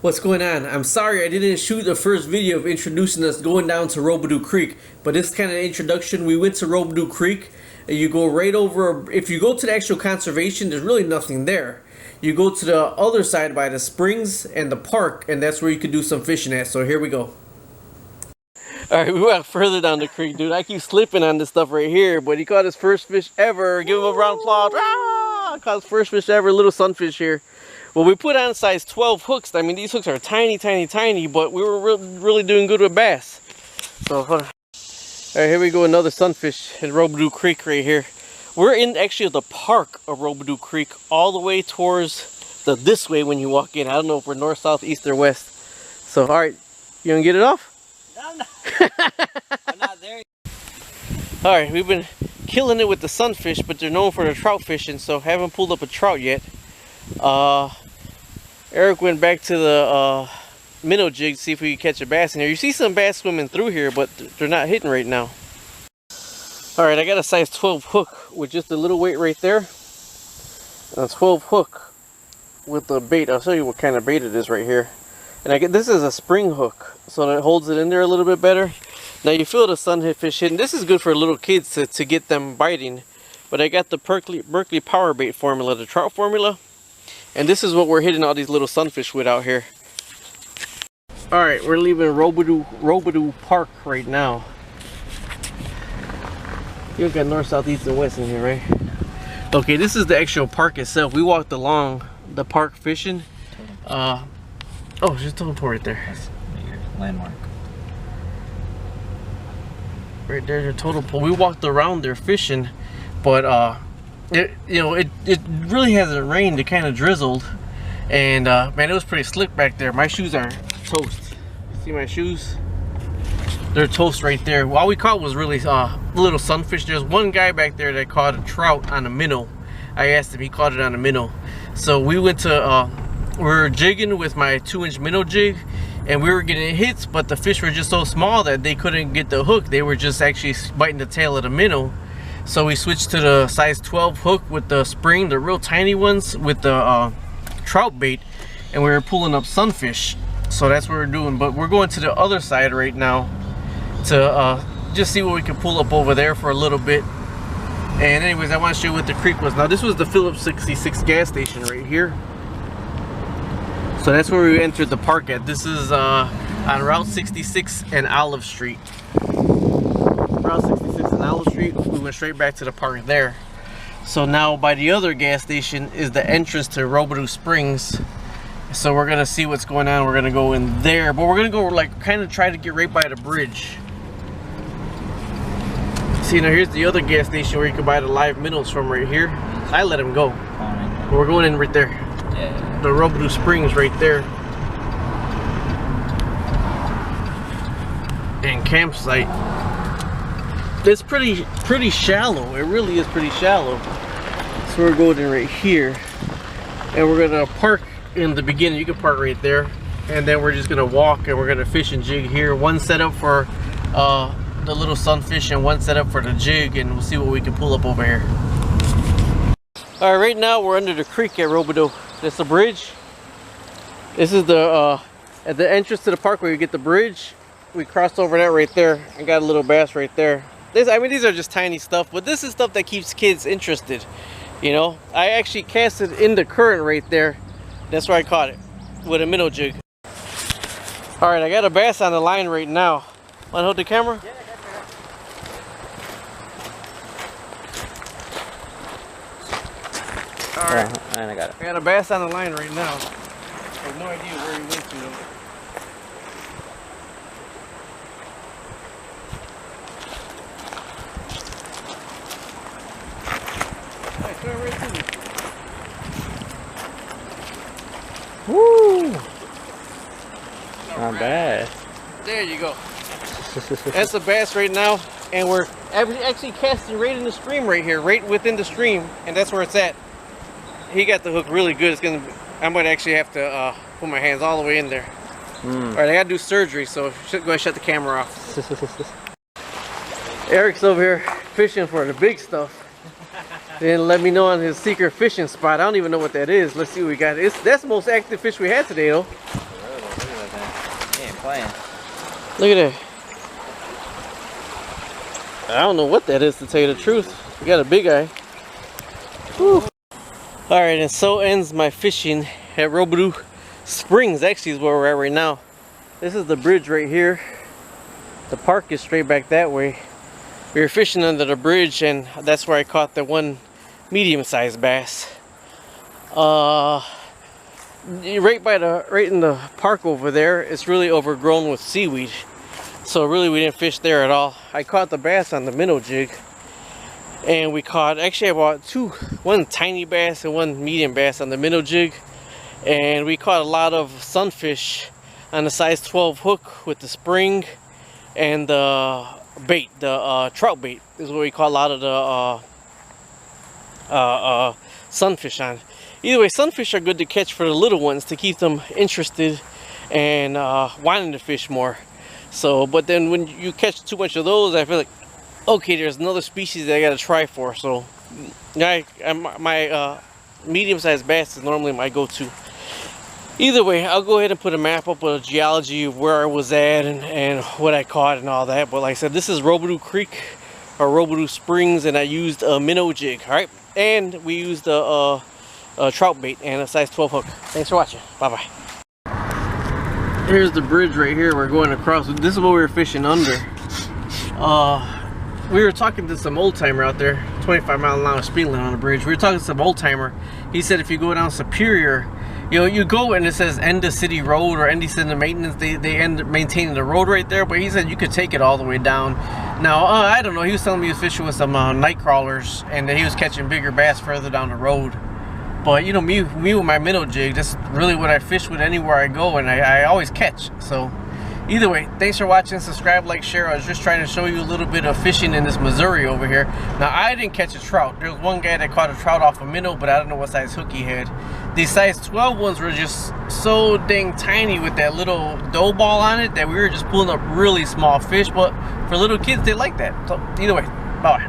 What's going on? I'm sorry I didn't shoot the first video of introducing us going down to Roubidoux Creek, but this kind of introduction, we went to Roubidoux Creek, and you go right over. If you go to the actual conservation, there's really nothing there. You go to the other side by the springs and the park, and that's where you can do some fishing at. So here we go. Alright, we went further down the creek, dude. I keep slipping on this stuff right here, but he caught his first fish ever. Give him a round of applause. Ah! Caught his first fish ever, little sunfish here. Well, we put on size 12 hooks. I mean, these hooks are tiny, tiny, tiny, but we were really doing good with bass. So, hold on. All right, here we go, another sunfish in Roubidoux Creek right here. We're in actually the park of Roubidoux Creek, all the way towards this way when you walk in. I don't know if we're north, south, east, or west. So, all right, you gonna get it off? No, no. I'm not there yet. All right, we've been killing it with the sunfish, but they're known for the trout fishing, so haven't pulled up a trout yet. Eric went back to the minnow jig to see if we could catch a bass in here. You see some bass swimming through here, but they're not hitting right now. Alright, I got a size 12 hook with just a little weight right there. And a 12 hook with the bait. I'll show you what kind of bait it is right here. And this is a spring hook, so that holds it in there a little bit better. Now you feel the sunfish hitting. This is good for little kids to get them biting. But I got the Berkeley Power Bait formula, the trout formula. And this is what we're hitting all these little sunfish with out here. Alright, we're leaving Roubidoux Park right now. You got north, south, east, and west in here, right? Okay, this is the actual park itself. We walked along the park fishing. Oh, there's a totem pole right there. That's your landmark. Right there's your totem pole. We walked around there fishing, but it really hasn't rained. It kind of drizzled, and man, it was pretty slick back there. My shoes are toast. See my shoes? They're toast right there. All we caught was really little sunfish. There's one guy back there that caught a trout on a minnow. I asked him, he caught it on a minnow. So we went to we were jigging with my 2-inch minnow jig, and we were getting hits, but the fish were just so small that they couldn't get the hook. They were just actually biting the tail of the minnow. So we switched to the size 12 hook with the spring, the real tiny ones with the trout bait, and we were pulling up sunfish. So that's what we're doing. But we're going to the other side right now to just see what we can pull up over there for a little bit. And anyways, I want to show you what the creek was. Now this was the Phillips 66 gas station right here. So that's where we entered the park at. This is on Route 66 and Olive Street. Route 66 and Olive Street, we went straight back to the park there. So now by the other gas station is the entrance to Roubidoux Springs. So we're gonna see what's going on. We're gonna go in there, but we're gonna go like kind of try to get right by the bridge. See, now here's the other gas station where you can buy the live minnows from right here. I let them go. But we're going in right there. Yeah. The Roubidoux Springs right there. And campsite. It's pretty shallow. It really is pretty shallow. So we're going in right here, and we're gonna park in the beginning. You can park right there, and then we're just gonna walk, and we're gonna fish and jig here. One setup for the little sunfish, and one setup for the jig, and we'll see what we can pull up over here. All right, right now we're under the creek at Roubidoux. That's the bridge. This is the at the entrance to the park where you get the bridge. We crossed over that right there and got a little bass right there. I mean, these are just tiny stuff, but this is stuff that keeps kids interested. You know, I actually cast it in the current right there. That's where I caught it, with a minnow jig. All right, I got a bass on the line right now. Want to hold the camera? Yeah, I got All right, and I got it. I got a bass on the line right now. I have no idea where he went to though. Woo! Not bad. There you go. That's a bass right now, and we're actually casting right in the stream right here, right within the stream, and that's where it's at. He got the hook really good. I might actually have to put my hands all the way in there. All right, I gotta do surgery, so go ahead and shut the camera off. Eric's over here fishing for the big stuff. Then let me know on his secret fishing spot. I don't even know what that is. Let's see what we got. That's the most active fish we had today, though. playing. Look at that. I don't know what that is, to tell you the truth. We got a big eye. Whew. Alright, and so ends my fishing at Roubidoux Springs. Actually is where we're at right now. This is the bridge right here. The park is straight back that way. We were fishing under the bridge, and that's where I caught the one medium-sized bass. Right in the park over there, it's really overgrown with seaweed. So really we didn't fish there at all. I caught the bass on the minnow jig. And we caught, actually I bought one tiny bass and one medium bass on the minnow jig. And we caught a lot of sunfish on the size 12 hook with the spring and the bait, the trout bait is what we caught a lot of the sunfish on. Either way, sunfish are good to catch for the little ones to keep them interested and wanting to fish more. So, but then when you catch too much of those, I feel like, okay, there's another species that I gotta try for. So, my medium-sized bass is normally my go-to. Either way, I'll go ahead and put a map up with a geology of where I was at and what I caught and all that. But like I said, this is Roubidoux Creek or Roubidoux Springs, and I used a minnow jig. All right, and we used a trout bait and a size 12 hook. Thanks for watching. Bye-bye. Here's the bridge right here we're going across. This is what we were fishing under. We were talking to some old timer out there, 25-mile-an-hour speed limit on the bridge. We were talking to some old timer. He said if you go down Superior, you know, you go and it says end of city road or end of city maintenance. They end up maintaining the road right there, but he said you could take it all the way down. Now, I don't know. He was telling me he was fishing with some night crawlers and that he was catching bigger bass further down the road. But you know, me with my minnow jig, that's really what I fish with anywhere I go, and I always catch. So either way, thanks for watching. Subscribe, like, share. I was just trying to show you a little bit of fishing in this Missouri over here. Now, I didn't catch a trout. There was one guy that caught a trout off a minnow, but I don't know what size hook he had. These size 12 ones were just so dang tiny with that little dough ball on it that we were just pulling up really small fish. But for little kids, they like that. So either way, bye.